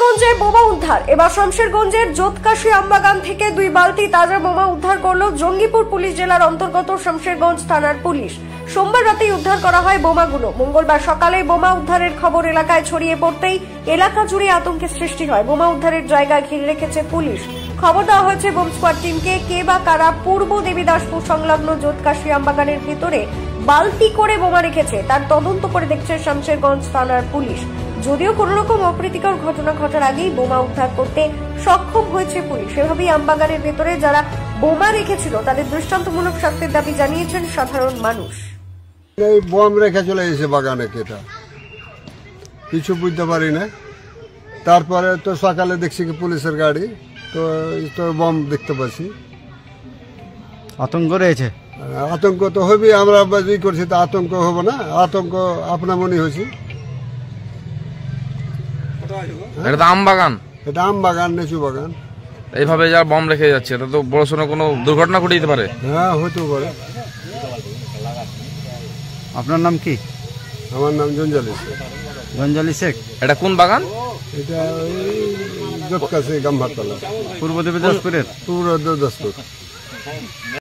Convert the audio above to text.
শমশেরগঞ্জে বোমা উদ্ধার। এবার শমশেরগঞ্জের জোতকাশী আমবাগান থেকে 2 বালতি তাজা বোমা উদ্ধার করল জঙ্গিপুর পুলিশ জেলার অন্তর্গত শমশেরগঞ্জ থানার পুলিশ। সোমবার রাতেই উদ্ধার করা হয় বোমাগুলো। মঙ্গলবার সকালে বোমা উদ্ধারের খবর এলাকায় ছড়িয়ে পড়তেই এলাকা জুড়ে আতঙ্কের সৃষ্টি হয়। বোমা উদ্ধারের জায়গা ঘিরে রেখেছে পুলিশ। খবর দেওয়া হয়েছে বোম স্কোয়াড টিমকে। কে বা কারা পূর্ব দেবীদাসপুর সংলগ্ন জোতকাশী আমবাগানের ভিতরে বালতি করে বোমা রেখেছে তার তদন্ত করে দেখছে শমশেরগঞ্জ থানার পুলিশ। যদিও কোন রকম অপ্রীতিকর ঘটনা ঘটার আগেই বোমা উদ্ধার করতে সক্ষম হয়েছে পুলিশ। সেভাবেই আমবাগানের ভেতরে যারা বোমা রেখেছিল তাদের দৃষ্টান্তমূলক শাস্তির দাবি জানিয়েছেন সাধারণ মানুষ। এই বোম রেখে চলে এসে বাগানে, কেটা কিছু বুঝতে পারি না। তারপরে তো সকালে দেখছি কি পুলিশের গাড়ি, তো বোম দেখতে পাচ্ছি। আতঙ্ক রয়েছে। আতঙ্ক তো হবে, আমরা ই করছি তো আতঙ্ক হবে না? আতঙ্ক আপনা মনে হয়েছি। এটা আম বাগান, এটা আম বাগান, লিচু বাগান। এইভাবে যা বম রেখে যাচ্ছে এটা তো বড় সড়ো কোনো দুর্ঘটনা ঘটে যেতে পারে। হ্যাঁ, হতেও পারে। আপনার নাম কি? আমার নাম জঞ্জালি শেখ। জঞ্জালি শেখ। এটা কোন বাগান? এটা জোতকাশী গাম্ভারতলা, পূর্ব দেবীদাসপুরের। পূর্ব দেবীদাসপুর।